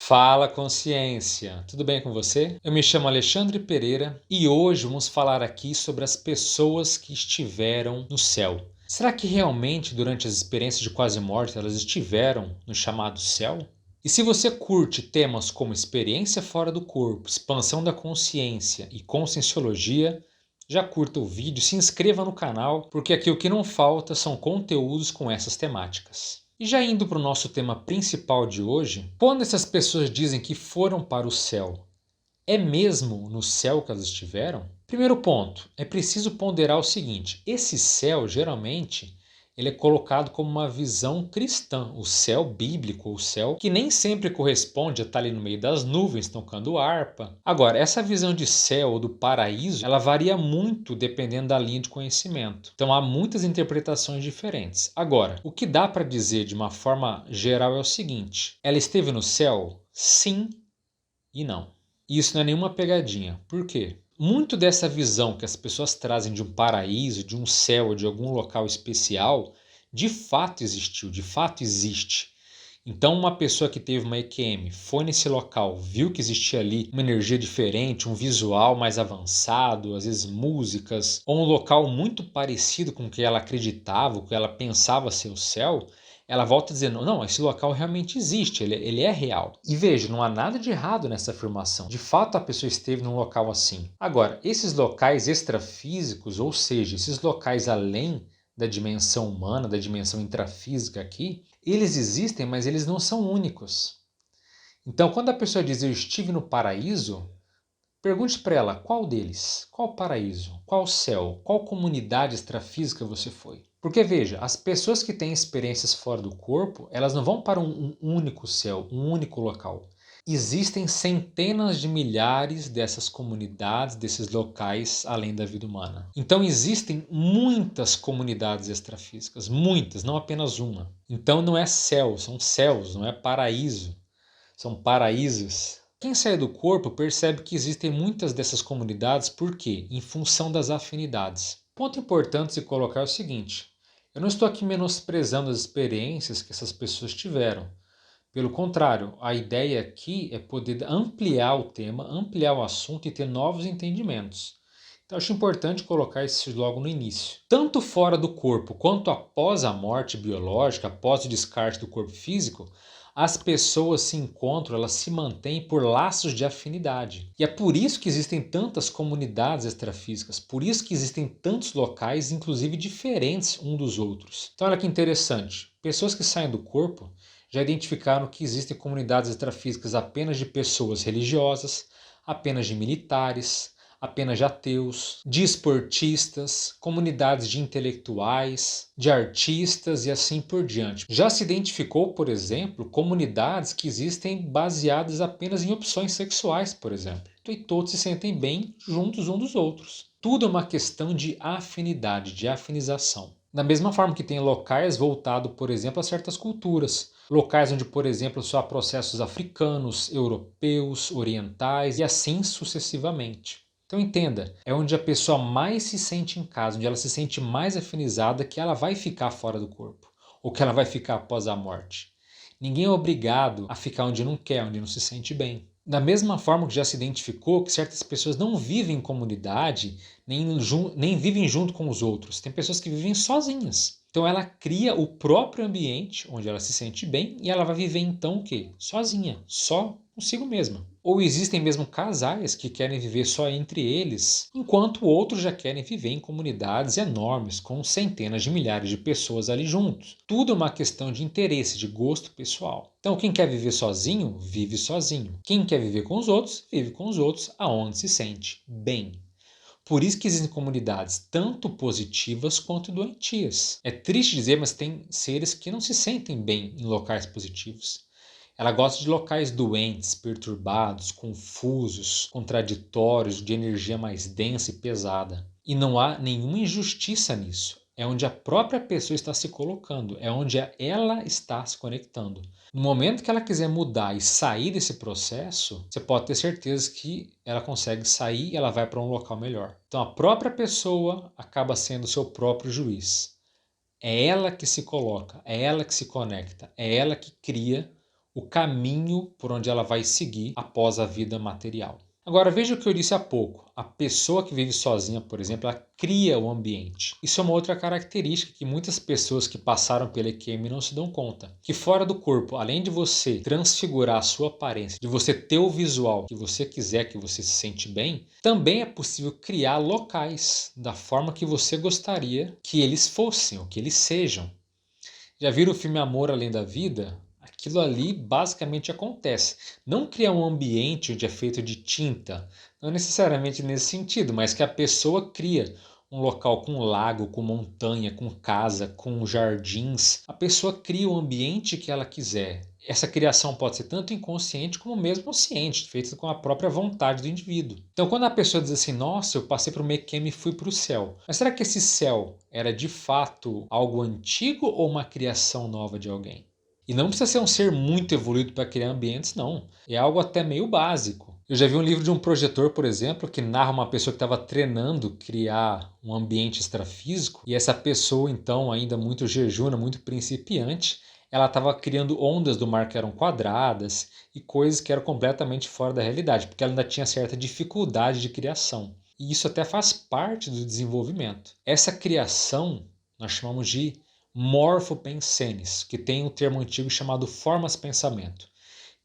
Fala, consciência! Tudo bem com você? Eu me chamo Alexandre Pereira e hoje vamos falar aqui sobre as pessoas que estiveram no céu. Será que realmente durante as experiências de quase morte elas estiveram no chamado céu? E se você curte temas como experiência fora do corpo, expansão da consciência e conscienciologia, já curta o vídeo, se inscreva no canal, porque aqui o que não falta são conteúdos com essas temáticas. E já indo para o nosso tema principal de hoje, quando essas pessoas dizem que foram para o céu, é mesmo no céu que elas estiveram? Primeiro ponto, é preciso ponderar o seguinte: esse céu geralmente ele é colocado como uma visão cristã, o céu bíblico, o céu que nem sempre corresponde a estar ali no meio das nuvens tocando harpa. Agora, essa visão de céu ou do paraíso, ela varia muito dependendo da linha de conhecimento. Então há muitas interpretações diferentes. Agora, o que dá para dizer de uma forma geral é o seguinte: ela esteve no céu? Sim e não. Isso não é nenhuma pegadinha. Por quê? Muito dessa visão que as pessoas trazem de um paraíso, de um céu, de algum local especial, de fato existiu, de fato existe. Então, uma pessoa que teve uma EQM, foi nesse local, viu que existia ali uma energia diferente, um visual mais avançado, às vezes músicas, ou um local muito parecido com o que ela acreditava, o que ela pensava ser o céu, ela volta dizendo, não, esse local realmente existe, ele é real. E veja, não há nada de errado nessa afirmação. De fato, a pessoa esteve num local assim. Agora, esses locais extrafísicos, ou seja, esses locais além da dimensão humana, da dimensão intrafísica aqui, eles existem, mas eles não são únicos. Então, quando a pessoa diz eu estive no paraíso, pergunte para ela qual deles, qual paraíso, qual céu, qual comunidade extrafísica você foi. Porque veja, as pessoas que têm experiências fora do corpo, elas não vão para um único céu, um único local. Existem centenas de milhares dessas comunidades, desses locais além da vida humana. Então existem muitas comunidades extrafísicas, muitas, não apenas uma. Então não é céu, são céus, não é paraíso, são paraísos. Quem sai do corpo percebe que existem muitas dessas comunidades, por quê? Em função das afinidades. Ponto importante se colocar é o seguinte: eu não estou aqui menosprezando as experiências que essas pessoas tiveram. Pelo contrário, a ideia aqui é poder ampliar o tema, ampliar o assunto e ter novos entendimentos. Então acho importante colocar isso logo no início. Tanto fora do corpo quanto após a morte biológica, após o descarte do corpo físico, as pessoas se encontram, elas se mantêm por laços de afinidade. E é por isso que existem tantas comunidades extrafísicas, por isso que existem tantos locais, inclusive diferentes um dos outros. Então olha que interessante, pessoas que saem do corpo já identificaram que existem comunidades extrafísicas apenas de pessoas religiosas, apenas de militares, apenas de ateus, de esportistas, comunidades de intelectuais, de artistas e assim por diante. Já se identificou, por exemplo, comunidades que existem baseadas apenas em opções sexuais, por exemplo. E todos se sentem bem juntos uns dos outros. Tudo é uma questão de afinidade, de afinização. Da mesma forma que tem locais voltados, por exemplo, a certas culturas. Locais onde, por exemplo, só há processos africanos, europeus, orientais e assim sucessivamente. Então entenda, é onde a pessoa mais se sente em casa, onde ela se sente mais afinizada que ela vai ficar fora do corpo, ou que ela vai ficar após a morte. Ninguém é obrigado a ficar onde não quer, onde não se sente bem. Da mesma forma que já se identificou que certas pessoas não vivem em comunidade, nem vivem junto com os outros. Tem pessoas que vivem sozinhas. Então ela cria o próprio ambiente onde ela se sente bem e ela vai viver então o quê? Sozinha, só consigo mesma. Ou existem mesmo casais que querem viver só entre eles, enquanto outros já querem viver em comunidades enormes, com centenas de milhares de pessoas ali juntos. Tudo é uma questão de interesse, de gosto pessoal. Então quem quer viver sozinho, vive sozinho. Quem quer viver com os outros, vive com os outros aonde se sente bem. Por isso que existem comunidades tanto positivas quanto doentias. É triste dizer, mas tem seres que não se sentem bem em locais positivos. Ela gosta de locais doentes, perturbados, confusos, contraditórios, de energia mais densa e pesada. E não há nenhuma injustiça nisso. É onde a própria pessoa está se colocando, é onde ela está se conectando. No momento que ela quiser mudar e sair desse processo, você pode ter certeza que ela consegue sair e ela vai para um local melhor. Então a própria pessoa acaba sendo o seu próprio juiz. É ela que se coloca, é ela que se conecta, é ela que cria o caminho por onde ela vai seguir após a vida material. Agora veja o que eu disse há pouco. A pessoa que vive sozinha, por exemplo, ela cria o ambiente. Isso é uma outra característica que muitas pessoas que passaram pela EQM não se dão conta. Que fora do corpo, além de você transfigurar a sua aparência, de você ter o visual que você quiser, que você se sente bem, também é possível criar locais da forma que você gostaria que eles fossem, ou que eles sejam. Já viram o filme Amor Além da Vida? Aquilo ali basicamente acontece. Não criar um ambiente onde é feito de tinta, não necessariamente nesse sentido, mas que a pessoa cria um local com lago, com montanha, com casa, com jardins. A pessoa cria o ambiente que ela quiser. Essa criação pode ser tanto inconsciente como mesmo consciente, feita com a própria vontade do indivíduo. Então, quando a pessoa diz assim, nossa, eu passei por uma EQM e fui para o céu. Mas será que esse céu era de fato algo antigo ou uma criação nova de alguém? E não precisa ser um ser muito evoluído para criar ambientes, não. É algo até meio básico. Eu já vi um livro de um projetor, por exemplo, que narra uma pessoa que estava treinando criar um ambiente extrafísico, e essa pessoa, então, ainda muito jejuna, muito principiante, ela estava criando ondas do mar que eram quadradas e coisas que eram completamente fora da realidade, porque ela ainda tinha certa dificuldade de criação. E isso até faz parte do desenvolvimento. Essa criação nós chamamos de morfopensenes, que tem um termo antigo chamado formas-pensamento,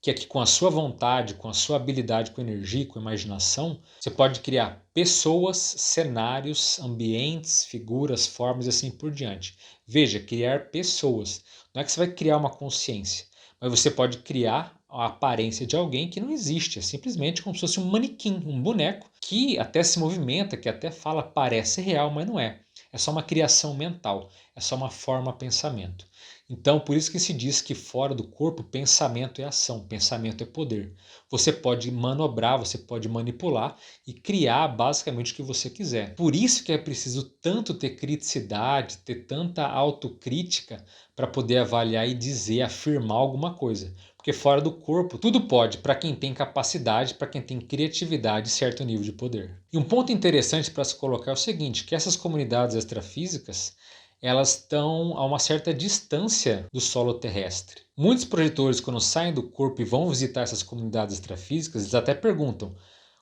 que é que com a sua vontade, com a sua habilidade, com energia, com imaginação, você pode criar pessoas, cenários, ambientes, figuras, formas e assim por diante. Veja, criar pessoas. Não é que você vai criar uma consciência, mas você pode criar a aparência de alguém que não existe. É simplesmente como se fosse um manequim, um boneco, que até se movimenta, que até fala, parece real, mas não é. É só uma criação mental, é só uma forma pensamento. Então, por isso que se diz que fora do corpo, pensamento é ação, pensamento é poder. Você pode manobrar, você pode manipular e criar basicamente o que você quiser. Por isso que é preciso tanto ter criticidade, ter tanta autocrítica para poder avaliar e dizer, afirmar alguma coisa. Porque fora do corpo, tudo pode para quem tem capacidade, para quem tem criatividade e certo nível de poder. E um ponto interessante para se colocar é o seguinte, que essas comunidades extrafísicas, elas estão a uma certa distância do solo terrestre. Muitos projetores, quando saem do corpo e vão visitar essas comunidades extrafísicas, eles até perguntam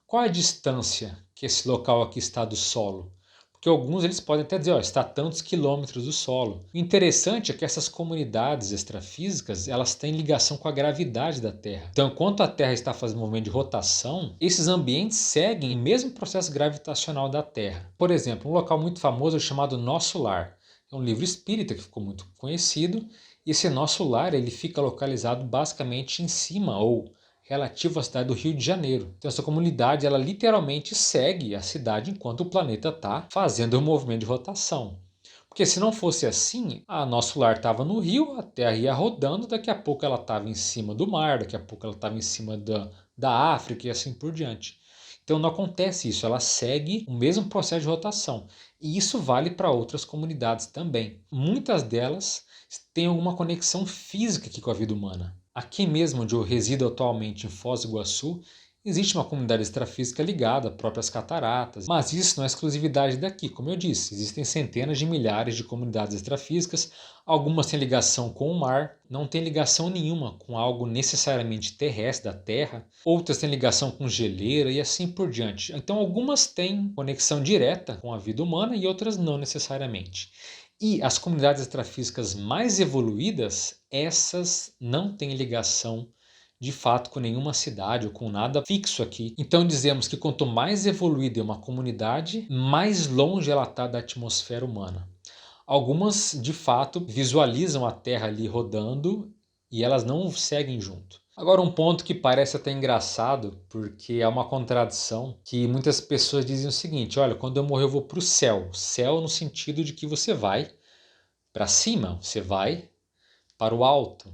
qual é a distância que esse local aqui está do solo. Porque alguns eles podem até dizer, está a tantos quilômetros do solo. O interessante é que essas comunidades extrafísicas, elas têm ligação com a gravidade da Terra. Então, enquanto a Terra está fazendo um movimento de rotação, esses ambientes seguem o mesmo processo gravitacional da Terra. Por exemplo, um local muito famoso é chamado Nosso Lar. É um livro espírita que ficou muito conhecido. E esse Nosso Lar ele fica localizado basicamente em cima ou relativo à cidade do Rio de Janeiro. Então essa comunidade ela literalmente segue a cidade enquanto o planeta está fazendo um movimento de rotação. Porque se não fosse assim, a Nosso Lar estava no Rio, a Terra ia rodando, daqui a pouco ela estava em cima do mar, daqui a pouco ela estava em cima da África e assim por diante. Então não acontece isso, ela segue o mesmo processo de rotação. E isso vale para outras comunidades também. Muitas delas têm alguma conexão física aqui com a vida humana. Aqui mesmo onde eu resido atualmente, em Foz do Iguaçu, existe uma comunidade extrafísica ligada a próprias cataratas, mas isso não é exclusividade daqui, como eu disse, existem centenas de milhares de comunidades extrafísicas, algumas têm ligação com o mar, não têm ligação nenhuma com algo necessariamente terrestre, da Terra, outras têm ligação com geleira e assim por diante. Então algumas têm conexão direta com a vida humana e outras não necessariamente. E as comunidades extrafísicas mais evoluídas, essas não têm ligação de fato com nenhuma cidade ou com nada fixo aqui. Então dizemos que quanto mais evoluída é uma comunidade, mais longe ela está da atmosfera humana. Algumas de fato visualizam a Terra ali rodando e elas não seguem junto. Agora um ponto que parece até engraçado, porque é uma contradição, que muitas pessoas dizem o seguinte, olha, quando eu morrer eu vou para o céu. Céu no sentido de que você vai para cima, você vai para o alto.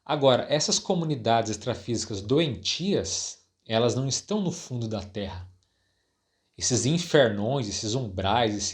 Agora, essas comunidades extrafísicas doentias, elas não estão no fundo da Terra. Esses infernões, esses umbrais,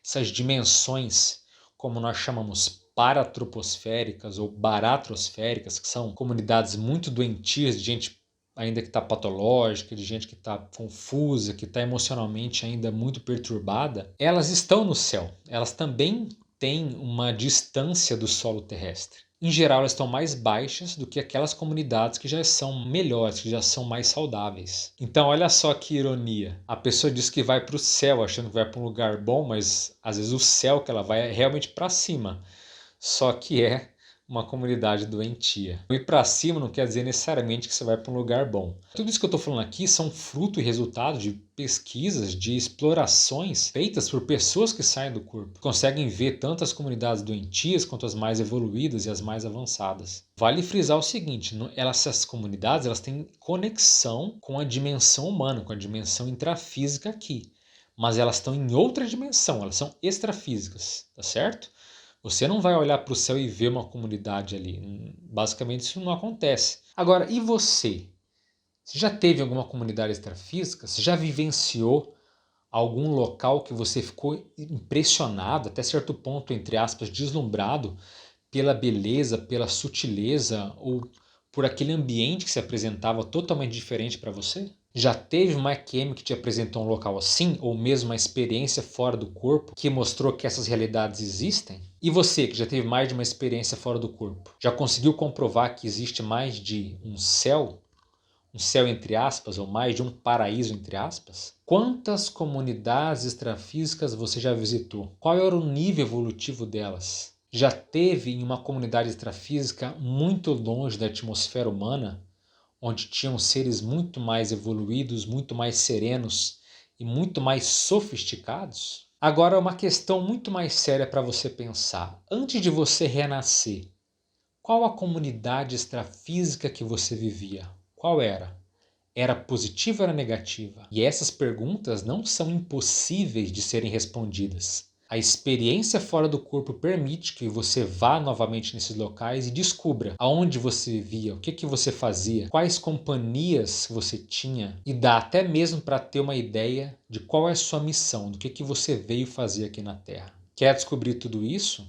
essas dimensões, como nós chamamos paratroposféricas ou baratrosféricas, que são comunidades muito doentias, de gente ainda que está patológica, de gente que está confusa, que está emocionalmente ainda muito perturbada, elas estão no céu. Elas também têm uma distância do solo terrestre. em geral elas estão mais baixas do que aquelas comunidades que já são melhores, que já são mais saudáveis. Então olha só que ironia. A pessoa diz que vai para o céu achando que vai para um lugar bom, mas às vezes o céu que ela vai é realmente para cima. Só que é uma comunidade doentia. Ir para cima não quer dizer necessariamente que você vai para um lugar bom. Tudo isso que eu estou falando aqui são fruto e resultado de pesquisas, de explorações feitas por pessoas que saem do corpo. Conseguem ver tanto as comunidades doentias quanto as mais evoluídas e as mais avançadas. Vale frisar o seguinte, essas comunidades elas têm conexão com a dimensão humana, com a dimensão intrafísica aqui. Mas elas estão em outra dimensão, elas são extrafísicas, tá certo? Você não vai olhar para o céu e ver uma comunidade ali. Basicamente isso não acontece. Agora, e você? Você já teve alguma comunidade extrafísica? Você já vivenciou algum local que você ficou impressionado, até certo ponto, entre aspas, deslumbrado pela beleza, pela sutileza ou por aquele ambiente que se apresentava totalmente diferente para você? Já teve uma EQM que te apresentou um local assim, ou mesmo uma experiência fora do corpo que mostrou que essas realidades existem? E você, que já teve mais de uma experiência fora do corpo, já conseguiu comprovar que existe mais de um céu entre aspas, ou mais de um paraíso entre aspas? Quantas comunidades extrafísicas você já visitou? Qual era o nível evolutivo delas? Já teve em uma comunidade extrafísica muito longe da atmosfera humana, onde tinham seres muito mais evoluídos, muito mais serenos e muito mais sofisticados? Agora, uma questão muito mais séria para você pensar. Antes de você renascer, qual a comunidade extrafísica que você vivia? Qual era? Era positiva ou era negativa? E essas perguntas não são impossíveis de serem respondidas. A experiência fora do corpo permite que você vá novamente nesses locais e descubra aonde você vivia, o que você fazia, quais companhias você tinha, e dá até mesmo para ter uma ideia de qual é a sua missão, do que você veio fazer aqui na Terra. Quer descobrir tudo isso?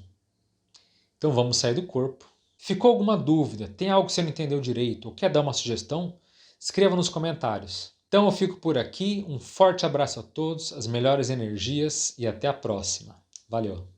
Então vamos sair do corpo. Ficou alguma dúvida? Tem algo que você não entendeu direito? Ou quer dar uma sugestão? Escreva nos comentários. Então eu fico por aqui, um forte abraço a todos, as melhores energias e até a próxima. Valeu!